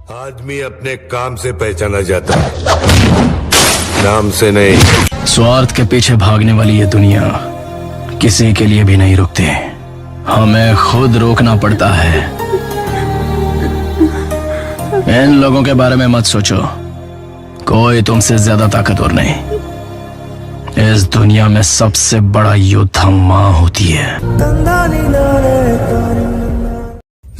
आदमी अपने काम से पहचाना जाता है, नाम से नहीं। स्वार्थ के पीछे भागने वाली ये दुनिया किसी के लिए भी नहीं रुकती। हमें खुद रोकना पड़ता है। इन लोगों के बारे में मत सोचो, कोई तुमसे ज्यादा ताकतवर नहीं। इस दुनिया में सबसे बड़ा योद्धा माँ होती है।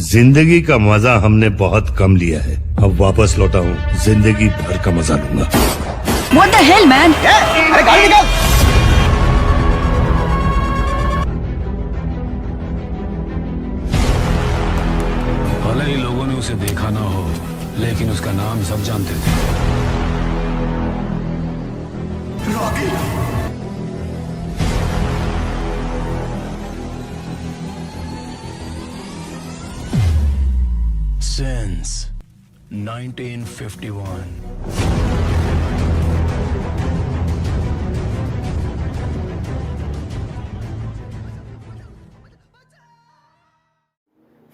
जिंदगी का मजा हमने बहुत कम लिया है, अब वापस लौटा हूँ, जिंदगी भर का मजा लूंगा। What the hell, man? अरे गाड़ी निकाल। भले ही लोगों ने उसे देखा ना हो, लेकिन उसका नाम सब जानते थे। Since 1951.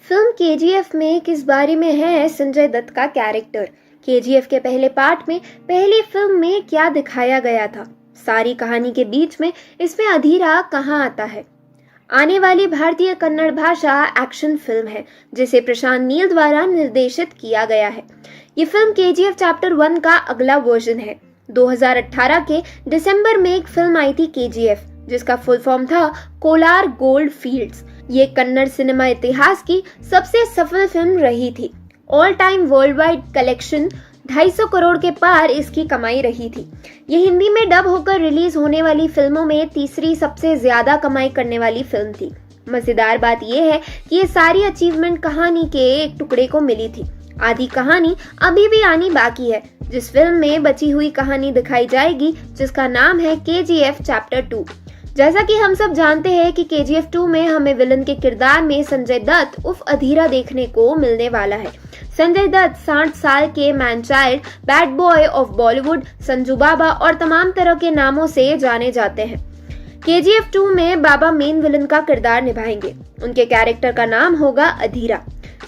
फिल्म केजीएफ में किस बारे में है संजय दत्त का कैरेक्टर? केजीएफ के पहले पार्ट में पहली फिल्म में क्या दिखाया गया था? सारी कहानी के बीच में इसमें अधीरा कहाँ आता है? आने वाली भारतीय कन्नड़ भाषा एक्शन फिल्म है जिसे प्रशांत नील द्वारा निर्देशित किया गया है। ये फिल्म केजीएफ चैप्टर 1 का अगला वर्जन है। 2018 के दिसंबर में एक फिल्म आई थी केजीएफ, जिसका फुल फॉर्म था कोलार गोल्ड फील्ड्स। ये कन्नड़ सिनेमा इतिहास की सबसे सफल फिल्म रही थी। All time world wide collection 250 crore के पार इसकी कमाई रही थी। ये हिंदी में डब होकर रिलीज होने वाली फिल्मों में तीसरी सबसे ज्यादा कमाई करने वाली फिल्म थी। मजेदार बात यह है कि ये सारी अचीवमेंट कहानी के एक टुकड़े को मिली थी। आधी कहानी अभी भी आनी बाकी है, जिस फिल्म में बची हुई कहानी दिखाई जाएगी, जिसका नाम है केजीएफ चैप्टर 2। जैसा कि हम सब जानते हैं कि केजीएफ 2 में हमें विलन के किरदार में संजय दत्त उर्फ अधीरा देखने को मिलने वाला है। संजय दत्त 60 साल के man child, bad boy of Bollywood, Sanju Baba और तमाम तरह के नामों से जाने जाते हैं। केजीएफ 2 में बाबा मेन विलन का किरदार निभाएंगे। उनके कैरेक्टर का नाम होगा अधीरा।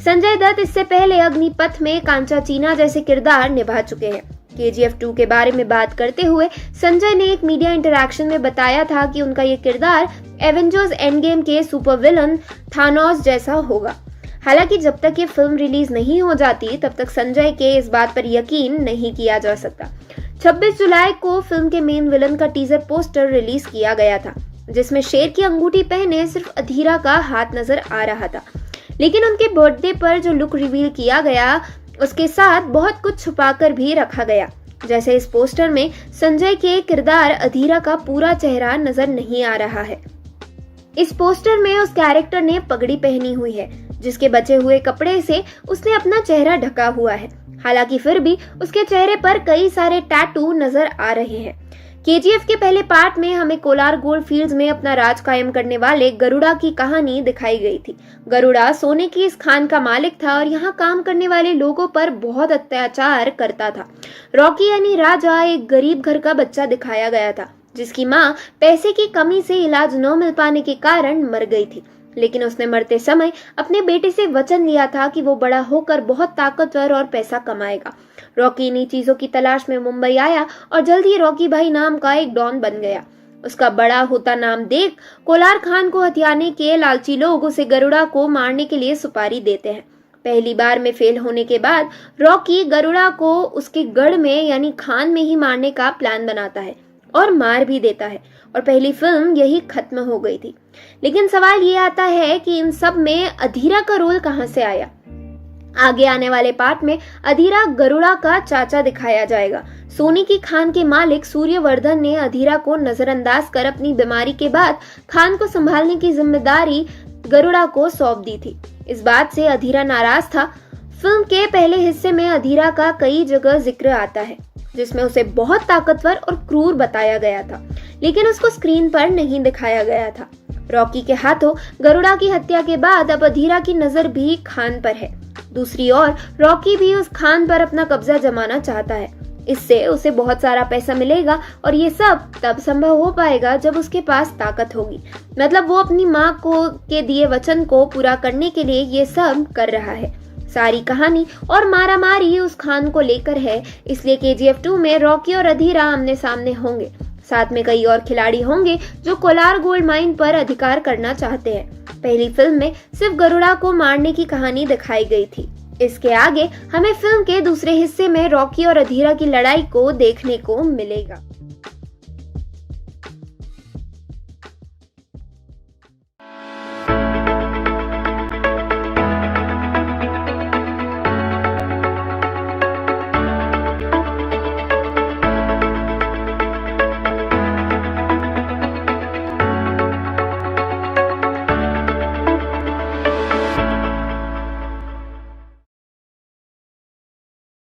संजय दत्त इससे पहले अग्निपथ में कांचा चीना जैसे किरदार निभा चुके हैं। केजीएफ 2 के बारे में बात करते हुए संजय ने एक मीडिया इंटरैक्शन में बताया था कि उनका ये किरदार एवेंजर्स एंड गेम के सुपर विलन थानोस जैसा होगा। हालांकि जब तक ये फिल्म रिलीज नहीं हो जाती तब तक संजय के इस बात पर यकीन नहीं किया जा सकता। 26 जुलाई को फिल्म के मेन विलन का टीजर पोस्टर रिलीज किया गया था, जिसमें शेर की अंगूठी पहने सिर्फ अधीरा का हाथ नजर आ रहा था। लेकिन उनके बर्थडे पर जो लुक रिवील किया गया उसके साथ बहुत कुछ छुपाकर भी रखा गया। जैसे इस पोस्टर में संजय के किरदार अधीरा का पूरा चेहरा नजर नहीं आ रहा है। इस पोस्टर में उस कैरेक्टर ने पगड़ी पहनी हुई है, जिसके बचे हुए कपड़े से उसने अपना चेहरा ढका हुआ है। हालांकि फिर भी उसके चेहरे पर कई सारे टैटू नजर आ रहे हैं। केजीएफ के पहले पार्ट में हमें कोलार गोल्ड फील्ड्स में अपना राज कायम करने वाले गरुड़ा की कहानी दिखाई गई थी। गरुड़ा सोने की इस खान का मालिक था और यहाँ काम करने वाले लोगों पर बहुत अत्याचार करता था। रॉकी यानी राजा एक गरीब घर का बच्चा दिखाया गया था, जिसकी माँ पैसे की कमी से इलाज न मिल पाने के कारण मर गई थी। लेकिन उसने मरते समय अपने बेटे से वचन लिया था कि वो बड़ा होकर बहुत ताकतवर और पैसा कमाएगा। रॉकी इन्हीं चीजों की तलाश में मुंबई आया और जल्द ही रॉकी भाई नाम का एक डॉन बन गया। उसका बड़ा होता नाम देख कोलार खान को हथियाने के लालची लोग उसे गरुड़ा को मारने के लिए सुपारी देते हैं। पहली बार में फेल होने के बाद रॉकी गरुड़ा को उसके गढ़ में यानी खान में ही मारने का प्लान बनाता है और मार भी देता है, और पहली फिल्म यही खत्म हो गई थी। लेकिन सवाल ये आता है कि इन सब में अधीरा का रोल कहां से आया? आगे आने वाले पार्ट में अधीरा गरुड़ा का चाचा दिखाया जाएगा। सोने की खान के मालिक सूर्यवर्धन ने अधीरा को नजरअंदाज कर अपनी बीमारी के बाद खान को संभालने की जिम्मेदारी गरुड़ा को सौंप दी थी। इस बात से अधीरा नाराज था। फिल्म के पहले हिस्से में अधीरा का कई जगह जिक्र आता है, जिसमें उसे बहुत ताकतवर और क्रूर बताया गया था, लेकिन उसको स्क्रीन पर नहीं दिखाया गया था। रॉकी के हाथों गरुड़ा की हत्या के बाद अब अधीरा की नजर भी खान पर है। दूसरी ओर रॉकी भी उस खान पर अपना कब्जा जमाना चाहता है। इससे उसे बहुत सारा पैसा मिलेगा और ये सब तब संभव हो पाएगा जब उसके पास ताकत होगी। मतलब वो अपनी माँ को के दिए वचन को पूरा करने के लिए ये सब कर रहा है। सारी कहानी और मारामारी उस खान को लेकर है, इसलिए KGF 2 में रॉकी और अधीरा आमने सामने होंगे। साथ में कई और खिलाड़ी होंगे जो कोलार गोल्ड माइन पर अधिकार करना चाहते हैं। पहली फिल्म में सिर्फ गरुड़ा को मारने की कहानी दिखाई गई थी। इसके आगे हमें फिल्म के दूसरे हिस्से में रॉकी और अधीरा की लड़ाई को देखने को मिलेगा।